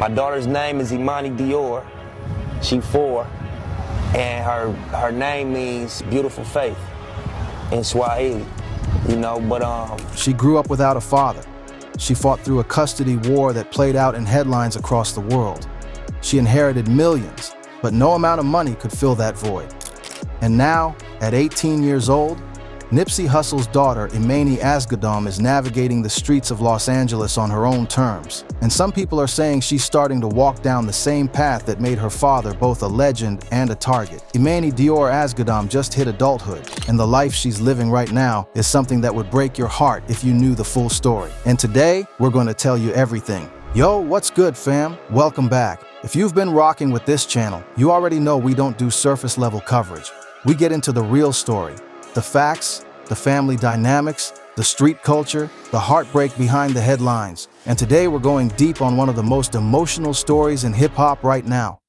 My daughter's name is Emani Dior. She 4, and her name means beautiful faith in Swahili, you know, but She grew up without a father. She fought through a custody war that played out in headlines across the world. She inherited millions, but no amount of money could fill that void. And now, at 18 years old, Nipsey Hussle's daughter, Emani Asgodom, is navigating the streets of Los Angeles on her own terms. And some people are saying she's starting to walk down the same path that made her father both a legend and a target. Emani Dior Asgodom just hit adulthood, and the life she's living right now is something that would break your heart if you knew the full story. And today, we're going to tell you everything. Yo, what's good, fam? Welcome back. If you've been rocking with this channel, you already know we don't do surface-level coverage. We get into the real story. The facts, the family dynamics, the street culture, the heartbreak behind the headlines. And today we're going deep on one of the most emotional stories in hip-hop right now.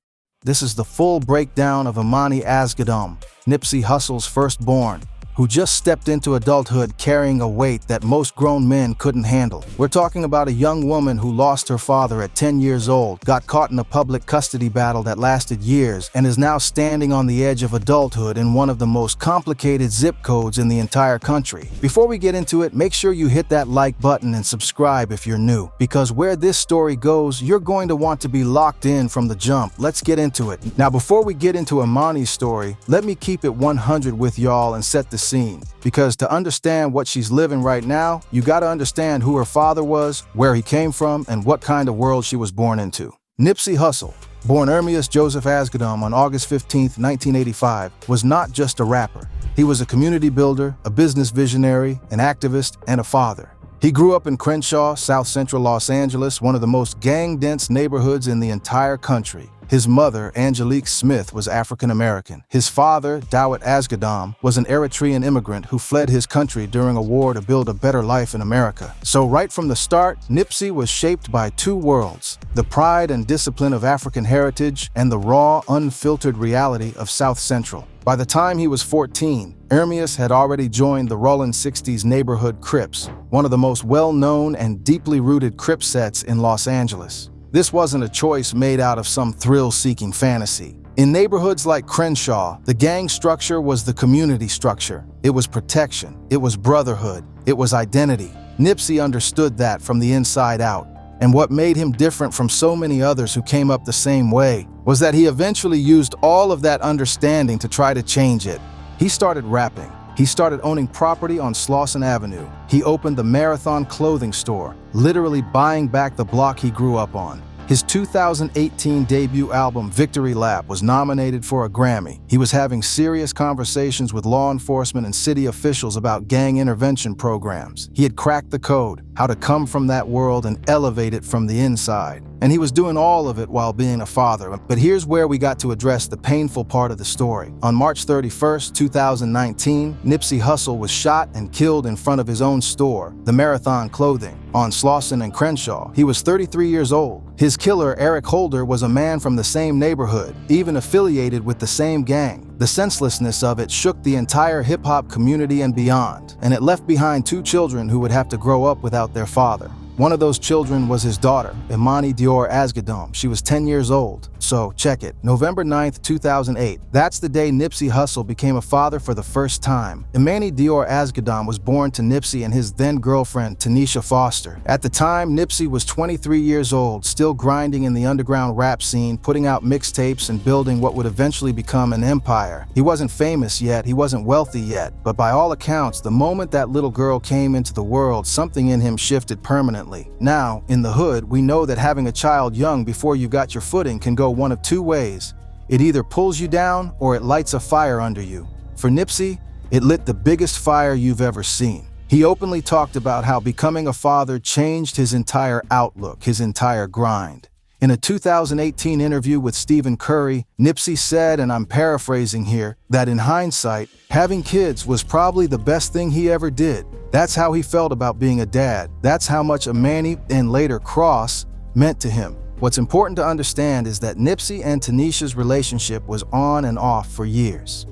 This is the full breakdown of Emani Asgodom, Nipsey Hussle's firstborn, who just stepped into adulthood carrying a weight that most grown men couldn't handle. We're talking about a young woman who lost her father at 10 years old, got caught in a public custody battle that lasted years, and is now standing on the edge of adulthood in one of the most complicated zip codes in the entire country. Before we get into it, make sure you hit that like button and subscribe if you're new, because where this story goes, you're going to want to be locked in from the jump. Let's get into it. Now, before we get into Emani's story, let me keep it 100 with y'all and set the scene, because to understand what she's living right now, you gotta understand who her father was, where he came from, and what kind of world she was born into. Nipsey Hussle, born Emani Joseph Asgodom on August 15, 1985, was not just a rapper. He was a community builder, a business visionary, an activist, and a father. He grew up in Crenshaw, South Central Los Angeles, one of the most gang-dense neighborhoods in the entire country. His mother, Angelique Smith, was African American. His father, Dawit Asgodom, was an Eritrean immigrant who fled his country during a war to build a better life in America. So right from the start, Nipsey was shaped by two worlds: the pride and discipline of African heritage and the raw, unfiltered reality of South Central. By the time he was 14, Emani had already joined the Rollin' 60s neighborhood Crips, one of the most well-known and deeply rooted Crip sets in Los Angeles. This wasn't a choice made out of some thrill-seeking fantasy. In neighborhoods like Crenshaw, the gang structure was the community structure. It was protection, it was brotherhood, it was identity. Nipsey understood that from the inside out. And what made him different from so many others who came up the same way was that he eventually used all of that understanding to try to change it. He started rapping. He started owning property on Slauson Avenue. He opened the Marathon clothing store, literally buying back the block he grew up on. His 2018 debut album, Victory Lap, was nominated for a Grammy. He was having serious conversations with law enforcement and city officials about gang intervention programs. He had cracked the code, how to come from that world and elevate it from the inside. And he was doing all of it while being a father. But here's where we got to address the painful part of the story. On March 31st, 2019, Nipsey Hussle was shot and killed in front of his own store, the Marathon Clothing, on Slauson and Crenshaw. He was 33 years old. His killer, Eric Holder, was a man from the same neighborhood, even affiliated with the same gang. The senselessness of it shook the entire hip-hop community and beyond, and it left behind two children who would have to grow up without their father. One of those children was his daughter, Emani Dior Asgodom. She was 10 years old. So check it. November 9th, 2008. That's the day Nipsey Hussle became a father for the first time. Emani Dior Asgodom was born to Nipsey and his then-girlfriend, Tanisha Foster. At the time, Nipsey was 23 years old, still grinding in the underground rap scene, putting out mixtapes and building what would eventually become an empire. He wasn't famous yet, he wasn't wealthy yet, but by all accounts, the moment that little girl came into the world, something in him shifted permanently. Now, in the hood, we know that having a child young before you got your footing can go one of two ways. It either pulls you down or it lights a fire under you. For Nipsey, it lit the biggest fire you've ever seen. He openly talked about how becoming a father changed his entire outlook, his entire grind. In a 2018 interview with Stephen Curry, Nipsey said, and I'm paraphrasing here, that in hindsight, having kids was probably the best thing he ever did. That's how he felt about being a dad. That's how much Emani, and later Cross, meant to him. What's important to understand is that Nipsey and Tanisha's relationship was on and off for years.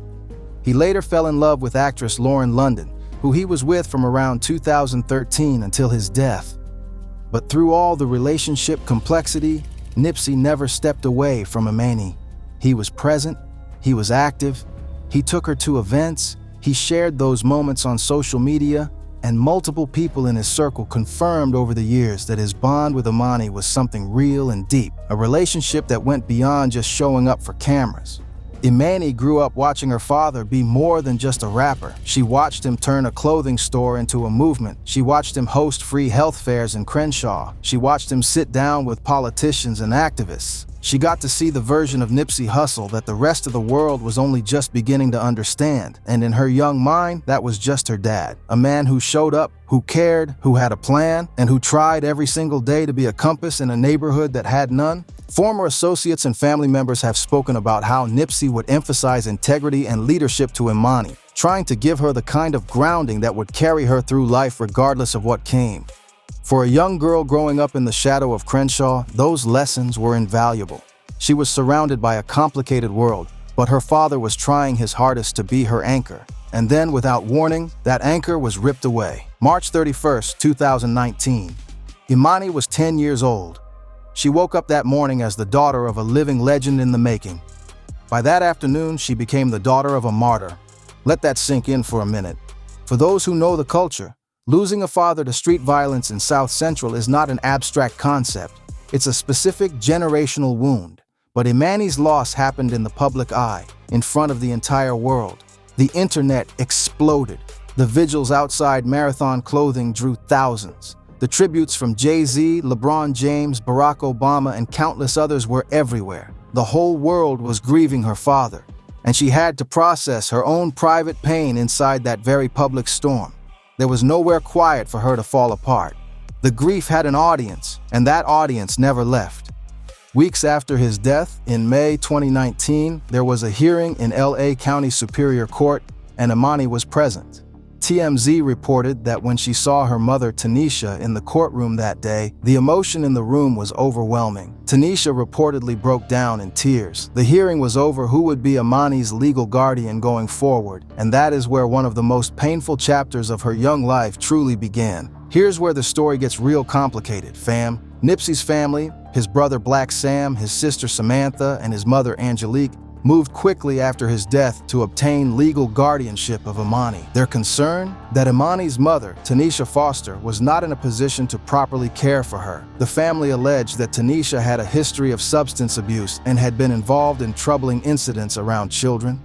He later fell in love with actress Lauren London, who he was with from around 2013 until his death. But through all the relationship complexity, Nipsey never stepped away from Emani. He was present, he was active, he took her to events, he shared those moments on social media, and multiple people in his circle confirmed over the years that his bond with Emani was something real and deep, a relationship that went beyond just showing up for cameras. Emani grew up watching her father be more than just a rapper. She watched him turn a clothing store into a movement. She watched him host free health fairs in Crenshaw. She watched him sit down with politicians and activists. She got to see the version of Nipsey Hussle that the rest of the world was only just beginning to understand. And in her young mind, that was just her dad. A man who showed up, who cared, who had a plan, and who tried every single day to be a compass in a neighborhood that had none. Former associates and family members have spoken about how Nipsey would emphasize integrity and leadership to Emani, trying to give her the kind of grounding that would carry her through life regardless of what came. For a young girl growing up in the shadow of Crenshaw, those lessons were invaluable. She was surrounded by a complicated world, but her father was trying his hardest to be her anchor. And then, without warning, that anchor was ripped away. March 31st, 2019. Emani was 10 years old. She woke up that morning as the daughter of a living legend in the making. By that afternoon, she became the daughter of a martyr. Let that sink in for a minute. For those who know the culture, losing a father to street violence in South Central is not an abstract concept. It's a specific generational wound. But Emani's loss happened in the public eye, in front of the entire world. The internet exploded. The vigils outside Marathon Clothing drew thousands. The tributes from Jay-Z, LeBron James, Barack Obama, and countless others were everywhere. The whole world was grieving her father, and she had to process her own private pain inside that very public storm. There was nowhere quiet for her to fall apart. The grief had an audience, and that audience never left. Weeks after his death, in May 2019, there was a hearing in LA County Superior Court, and Emani was present. TMZ reported that when she saw her mother Tanisha in the courtroom that day, the emotion in the room was overwhelming. Tanisha reportedly broke down in tears. The hearing was over who would be Emani's legal guardian going forward, and that is where one of the most painful chapters of her young life truly began. Here's where the story gets real complicated, fam. Nipsey's family, his brother Black Sam, his sister Samantha, and his mother Angelique moved quickly after his death to obtain legal guardianship of Emani. Their concern? That Emani's mother, Tanisha Foster, was not in a position to properly care for her. The family alleged that Tanisha had a history of substance abuse and had been involved in troubling incidents around children.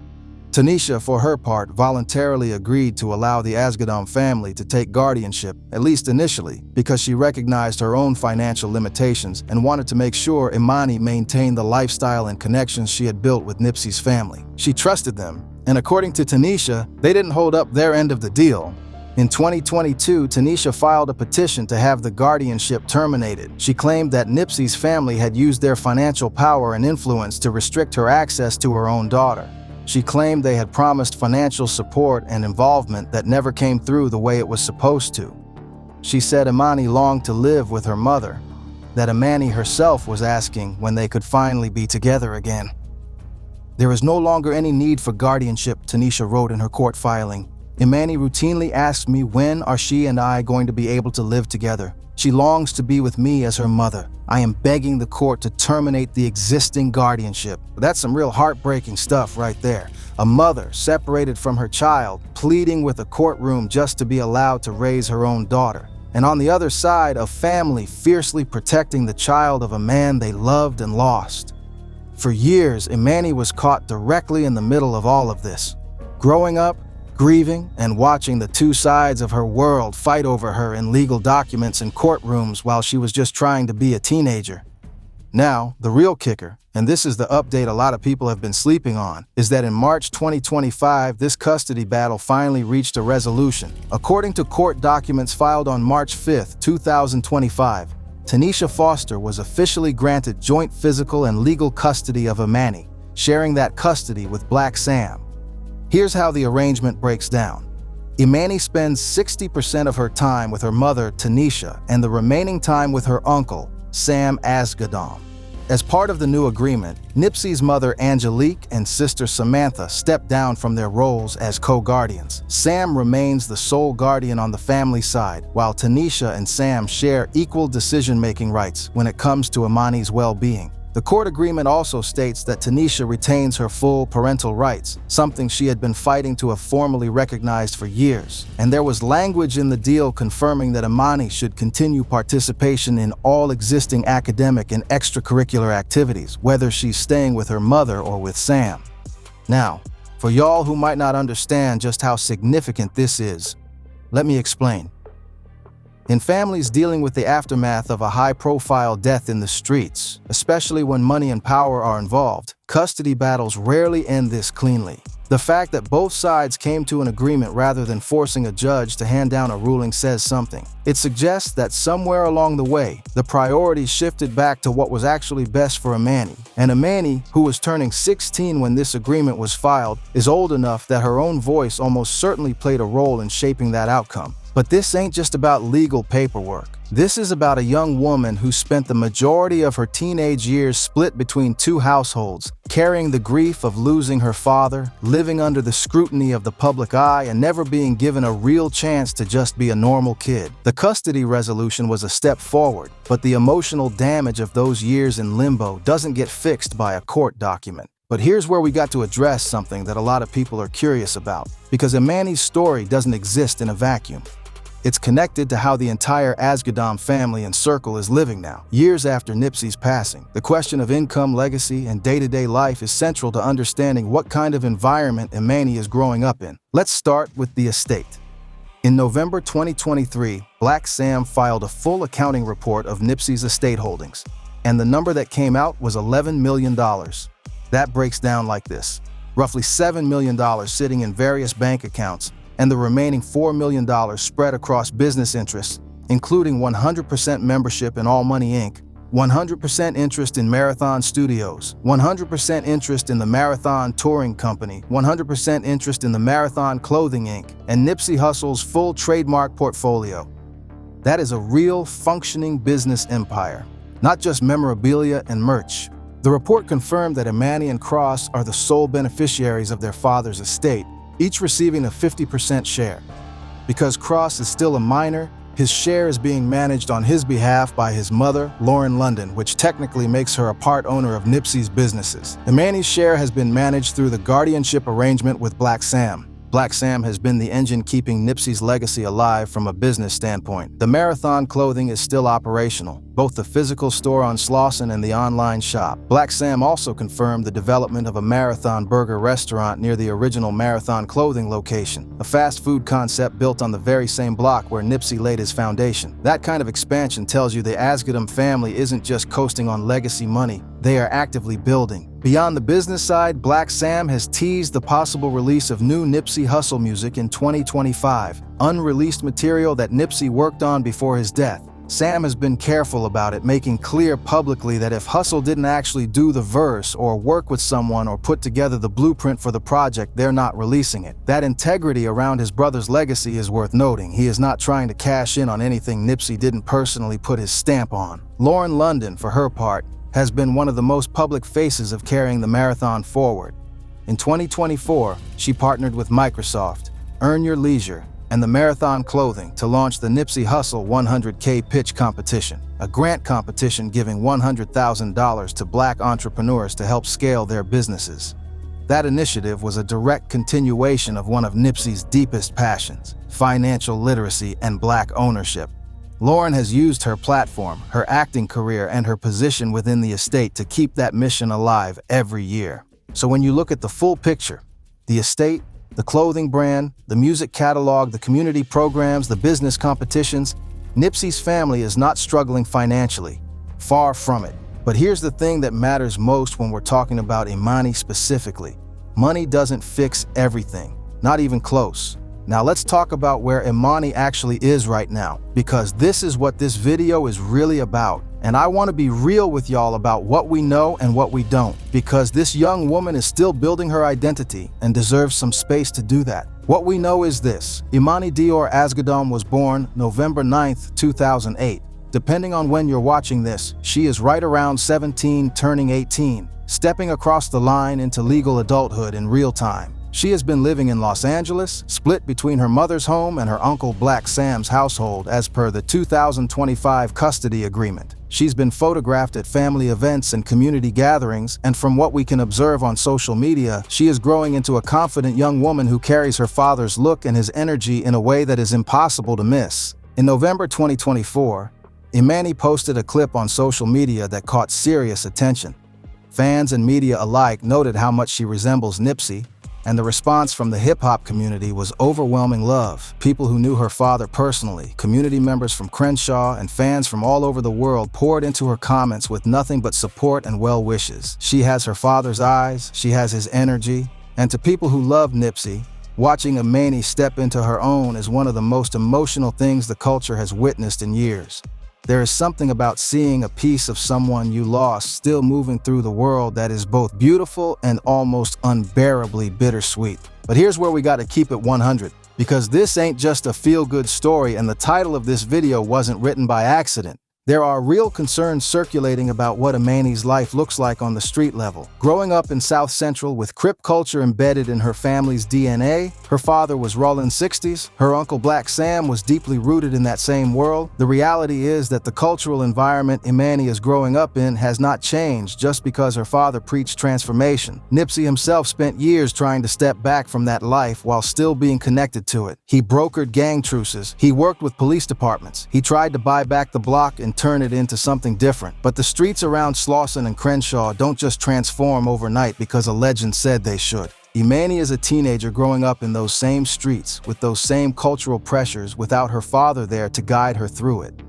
Tanisha, for her part, voluntarily agreed to allow the Asgodom family to take guardianship, at least initially, because she recognized her own financial limitations and wanted to make sure Emani maintained the lifestyle and connections she had built with Nipsey's family. She trusted them, and according to Tanisha, they didn't hold up their end of the deal. In 2022, Tanisha filed a petition to have the guardianship terminated. She claimed that Nipsey's family had used their financial power and influence to restrict her access to her own daughter. She claimed they had promised financial support and involvement that never came through the way it was supposed to. She said Emani longed to live with her mother, that Emani herself was asking when they could finally be together again. There is no longer any need for guardianship, Tanisha wrote in her court filing. Emani routinely asks me when are she and I going to be able to live together. She longs to be with me as her mother. I am begging the court to terminate the existing guardianship. That's some real heartbreaking stuff right there. A mother separated from her child, pleading with a courtroom just to be allowed to raise her own daughter. And on the other side, a family fiercely protecting the child of a man they loved and lost. For years, Emani was caught directly in the middle of all of this. Growing up, grieving, and watching the two sides of her world fight over her in legal documents and courtrooms while she was just trying to be a teenager. Now, the real kicker, and this is the update a lot of people have been sleeping on, is that in March 2025, this custody battle finally reached a resolution. According to court documents filed on March 5, 2025, Tanisha Foster was officially granted joint physical and legal custody of Emani, sharing that custody with Black Sam. Here's how the arrangement breaks down. Emani spends 60% of her time with her mother, Tanisha, and the remaining time with her uncle, Sam Asgodom. As part of the new agreement, Nipsey's mother Angelique and sister Samantha stepped down from their roles as co-guardians. Sam remains the sole guardian on the family side, while Tanisha and Sam share equal decision-making rights when it comes to Emani's well-being. The court agreement also states that Tanisha retains her full parental rights, something she had been fighting to have formally recognized for years. And there was language in the deal confirming that Emani should continue participation in all existing academic and extracurricular activities, whether she's staying with her mother or with Sam. Now, for y'all who might not understand just how significant this is, let me explain. In families dealing with the aftermath of a high-profile death in the streets, especially when money and power are involved, custody battles rarely end this cleanly. The fact that both sides came to an agreement rather than forcing a judge to hand down a ruling says something. It suggests that somewhere along the way, the priorities shifted back to what was actually best for Emani. And Emani, who was turning 16 when this agreement was filed, is old enough that her own voice almost certainly played a role in shaping that outcome. But this ain't just about legal paperwork. This is about a young woman who spent the majority of her teenage years split between two households, carrying the grief of losing her father, living under the scrutiny of the public eye, and never being given a real chance to just be a normal kid. The custody resolution was a step forward, but the emotional damage of those years in limbo doesn't get fixed by a court document. But here's where we got to address something that a lot of people are curious about, because Emani's story doesn't exist in a vacuum. It's connected to how the entire Asgodom family and circle is living now, years after Nipsey's passing. The question of income, legacy, and day-to-day life is central to understanding what kind of environment Emani is growing up in. Let's start with the estate. In November 2023, Black Sam filed a full accounting report of Nipsey's estate holdings, and the number that came out was $11 million. That breaks down like this: roughly $7 million sitting in various bank accounts, and the remaining $4 million spread across business interests, including 100% membership in All Money Inc., 100% interest in Marathon Studios, 100% interest in the Marathon Touring Company, 100% interest in the Marathon Clothing Inc., and Nipsey Hussle's full trademark portfolio. That is a real, functioning business empire, not just memorabilia and merch. The report confirmed that Emani and Cross are the sole beneficiaries of their father's estate, each receiving a 50% share. Because Cross is still a minor, his share is being managed on his behalf by his mother, Lauren London, which technically makes her a part owner of Nipsey's businesses. Emani's share has been managed through the guardianship arrangement with Black Sam. Black Sam has been the engine keeping Nipsey's legacy alive from a business standpoint. The Marathon Clothing is still operational, both the physical store on Slauson and the online shop. Black Sam also confirmed the development of a Marathon Burger restaurant near the original Marathon Clothing location, a fast food concept built on the very same block where Nipsey laid his foundation. That kind of expansion tells you the Asgodom family isn't just coasting on legacy money, they are actively building. Beyond the business side, Black Sam has teased the possible release of new Nipsey Hussle music in 2025, unreleased material that Nipsey worked on before his death. Sam has been careful about it, making clear publicly that if Hussle didn't actually do the verse or work with someone or put together the blueprint for the project, they're not releasing it. That integrity around his brother's legacy is worth noting. He is not trying to cash in on anything Nipsey didn't personally put his stamp on. Lauren London, for her part, has been one of the most public faces of carrying the marathon forward. In 2024, she partnered with Microsoft, Earn Your Leisure, and the Marathon Clothing to launch the Nipsey Hussle 100K Pitch Competition, a grant competition giving $100,000 to Black entrepreneurs to help scale their businesses. That initiative was a direct continuation of one of Nipsey's deepest passions, financial literacy and Black ownership. Lauren has used her platform, her acting career, and her position within the estate to keep that mission alive every year. So when you look at the full picture, the estate, the clothing brand, the music catalog, the community programs, the business competitions, Nipsey's family is not struggling financially. Far from it. But here's the thing that matters most when we're talking about Emani specifically. Money doesn't fix everything, not even close. Now let's talk about where Emani actually is right now, because this is what this video is really about. And I want to be real with y'all about what we know and what we don't, because this young woman is still building her identity and deserves some space to do that. What we know is this: Emani Asgodom was born November 9th, 2008. Depending on when you're watching this, she is right around 17, turning 18, stepping across the line into legal adulthood in real time. She has been living in Los Angeles, split between her mother's home and her uncle Black Sam's household as per the 2025 custody agreement. She's been photographed at family events and community gatherings, and from what we can observe on social media, she is growing into a confident young woman who carries her father's look and his energy in a way that is impossible to miss. In November 2024, Emani posted a clip on social media that caught serious attention. Fans and media alike noted how much she resembles Nipsey, and the response from the hip-hop community was overwhelming love. People who knew her father personally, community members from Crenshaw, and fans from all over the world poured into her comments with nothing but support and well wishes. She has her father's eyes, she has his energy, and to people who love Nipsey, watching Emani step into her own is one of the most emotional things the culture has witnessed in years. There is something about seeing a piece of someone you lost still moving through the world that is both beautiful and almost unbearably bittersweet. But here's where we gotta keep it 100, because this ain't just a feel-good story, and the title of this video wasn't written by accident. There are real concerns circulating about what Emani's life looks like on the street level. Growing up in South Central with Crip culture embedded in her family's DNA, her father was rolling 60s, her uncle Black Sam was deeply rooted in that same world. The reality is that the cultural environment Emani is growing up in has not changed just because her father preached transformation. Nipsey himself spent years trying to step back from that life while still being connected to it. He brokered gang truces, he worked with police departments, he tried to buy back the block and turn it into something different. But the streets around Slauson and Crenshaw don't just transform overnight because a legend said they should. Emani is a teenager growing up in those same streets with those same cultural pressures without her father there to guide her through it.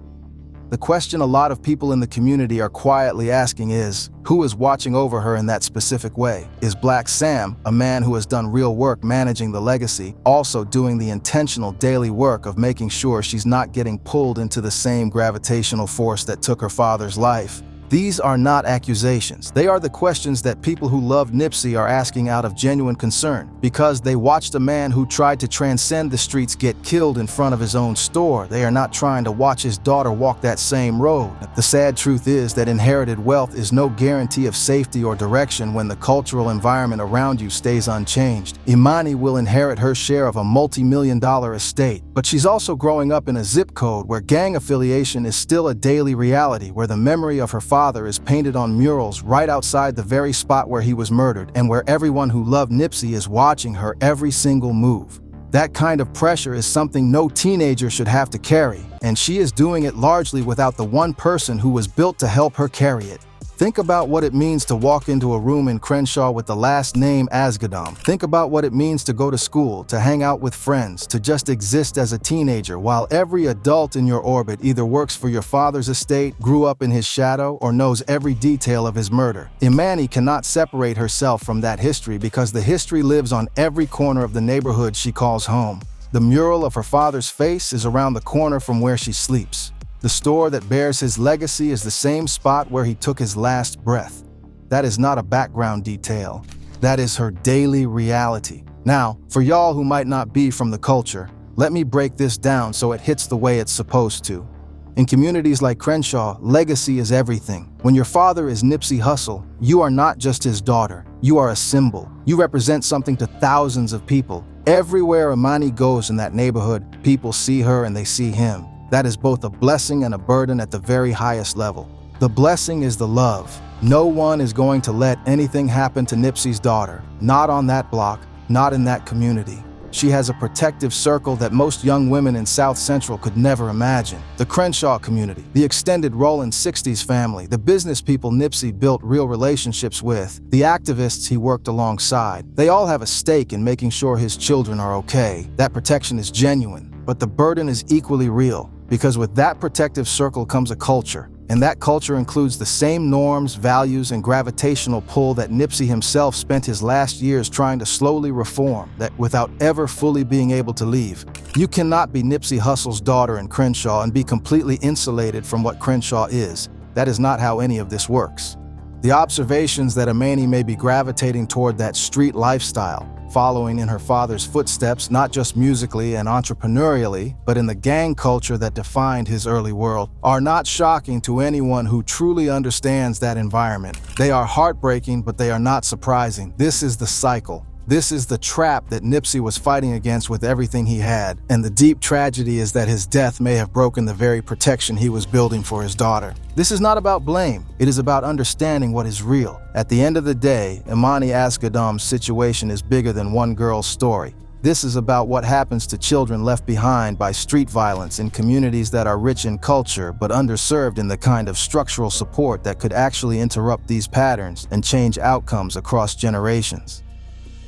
The question a lot of people in the community are quietly asking is, who is watching over her in that specific way? Is Black Sam, a man who has done real work managing the legacy, also doing the intentional daily work of making sure she's not getting pulled into the same gravitational force that took her father's life? These are not accusations. They are the questions that people who love Nipsey are asking out of genuine concern, because they watched a man who tried to transcend the streets get killed in front of his own store. They are not trying to watch his daughter walk that same road. The sad truth is that inherited wealth is no guarantee of safety or direction when the cultural environment around you stays unchanged. Emani will inherit her share of a multi-million-dollar estate, but she's also growing up in a zip code where gang affiliation is still a daily reality, where the memory of her father is painted on murals right outside the very spot where he was murdered, and where everyone who loved Nipsey is watching her every single move. That kind of pressure is something no teenager should have to carry, and she is doing it largely without the one person who was built to help her carry it. Think about what it means to walk into a room in Crenshaw with the last name Asgodom. Think about what it means to go to school, to hang out with friends, to just exist as a teenager, while every adult in your orbit either works for your father's estate, grew up in his shadow, or knows every detail of his murder. Emani cannot separate herself from that history because the history lives on every corner of the neighborhood she calls home. The mural of her father's face is around the corner from where she sleeps. The store that bears his legacy is the same spot where he took his last breath. That is not a background detail. That is her daily reality. Now, for y'all who might not be from the culture, let me break this down so it hits the way it's supposed to. In communities like Crenshaw, legacy is everything. When your father is Nipsey Hussle, you are not just his daughter. You are a symbol. You represent something to thousands of people. Everywhere Emani goes in that neighborhood, people see her and they see him. That is both a blessing and a burden at the very highest level. The blessing is the love. No one is going to let anything happen to Nipsey's daughter. Not on that block, not in that community. She has a protective circle that most young women in South Central could never imagine. The Crenshaw community, the extended Rollin 60s family, the business people Nipsey built real relationships with, the activists he worked alongside, they all have a stake in making sure his children are okay. That protection is genuine, but the burden is equally real. Because with that protective circle comes a culture, and that culture includes the same norms, values, and gravitational pull that Nipsey himself spent his last years trying to slowly reform, that without ever fully being able to leave. You cannot be Nipsey Hussle's daughter in Crenshaw and be completely insulated from what Crenshaw is. That is not how any of this works. The observations that Emani may be gravitating toward that street lifestyle, following in her father's footsteps, not just musically and entrepreneurially, but in the gang culture that defined his early world, are not shocking to anyone who truly understands that environment. They are heartbreaking, but they are not surprising. This is the cycle. This is the trap that Nipsey was fighting against with everything he had, and the deep tragedy is that his death may have broken the very protection he was building for his daughter. This is not about blame, it is about understanding what is real. At the end of the day, Emani Asgodom's situation is bigger than one girl's story. This is about what happens to children left behind by street violence in communities that are rich in culture but underserved in the kind of structural support that could actually interrupt these patterns and change outcomes across generations.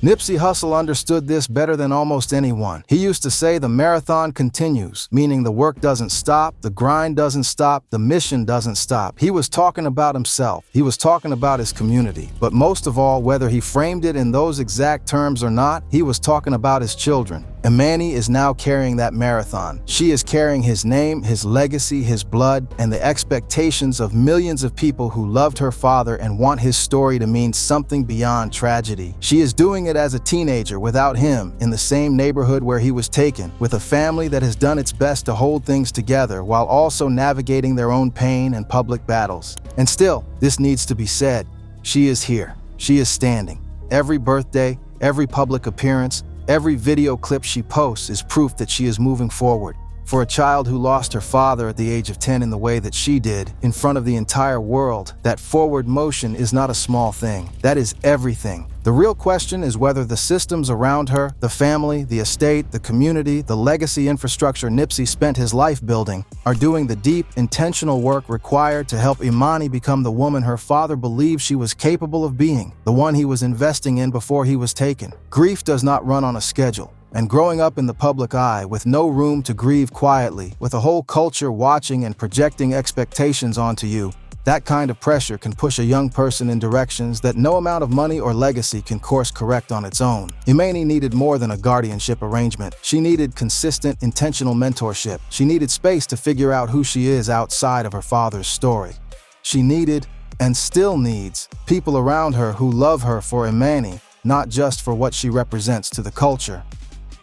Nipsey Hussle understood this better than almost anyone. He used to say the marathon continues, meaning the work doesn't stop, the grind doesn't stop, the mission doesn't stop. He was talking about himself. He was talking about his community. But most of all, whether he framed it in those exact terms or not, he was talking about his children. Emani is now carrying that marathon. She is carrying his name, his legacy, his blood, and the expectations of millions of people who loved her father and want his story to mean something beyond tragedy. She is doing it as a teenager without him, in the same neighborhood where he was taken, with a family that has done its best to hold things together while also navigating their own pain and public battles. And still, this needs to be said. She is here. She is standing. Every birthday, every public appearance, every video clip she posts is proof that she is moving forward. For a child who lost her father at the age of 10 in the way that she did, in front of the entire world, that forward motion is not a small thing. That is everything. The real question is whether the systems around her, the family, the estate, the community, the legacy infrastructure Nipsey spent his life building, are doing the deep, intentional work required to help Emani become the woman her father believed she was capable of being, the one he was investing in before he was taken. Grief does not run on a schedule. And growing up in the public eye, with no room to grieve quietly, with a whole culture watching and projecting expectations onto you, that kind of pressure can push a young person in directions that no amount of money or legacy can course correct on its own. Emani needed more than a guardianship arrangement. She needed consistent, intentional mentorship. She needed space to figure out who she is outside of her father's story. She needed, and still needs, people around her who love her for Emani, not just for what she represents to the culture.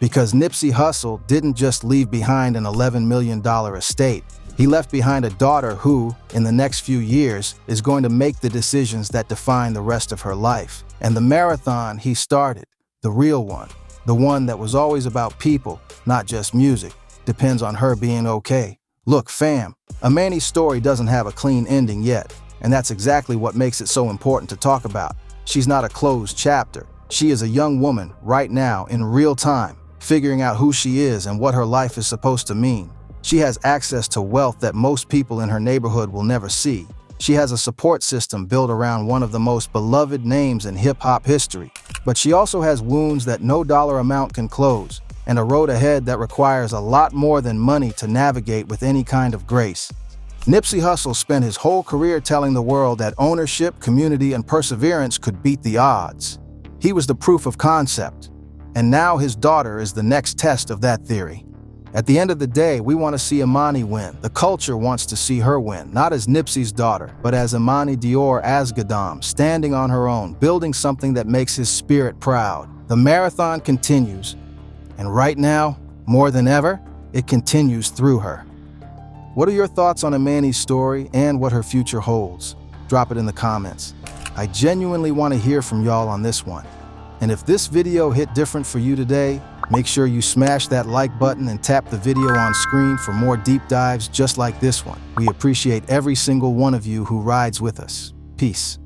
Because Nipsey Hussle didn't just leave behind an $11 million estate. He left behind a daughter who, in the next few years, is going to make the decisions that define the rest of her life. And the marathon he started, the real one, the one that was always about people, not just music, depends on her being okay. Look, fam, Emani's story doesn't have a clean ending yet, and that's exactly what makes it so important to talk about. She's not a closed chapter. She is a young woman right now in real time, figuring out who she is and what her life is supposed to mean. She has access to wealth that most people in her neighborhood will never see. She has a support system built around one of the most beloved names in hip-hop history. But she also has wounds that no dollar amount can close, and a road ahead that requires a lot more than money to navigate with any kind of grace. Nipsey Hussle spent his whole career telling the world that ownership, community, and perseverance could beat the odds. He was the proof of concept. And now his daughter is the next test of that theory. At the end of the day, we want to see Emani win. The culture wants to see her win, not as Nipsey's daughter, but as Emani Asgodom, standing on her own, building something that makes his spirit proud. The marathon continues, and right now, more than ever, it continues through her. What are your thoughts on Emani's story and what her future holds? Drop it in the comments. I genuinely want to hear from y'all on this one. And if this video hit different for you today, make sure you smash that like button and tap the video on screen for more deep dives just like this one. We appreciate every single one of you who rides with us. Peace.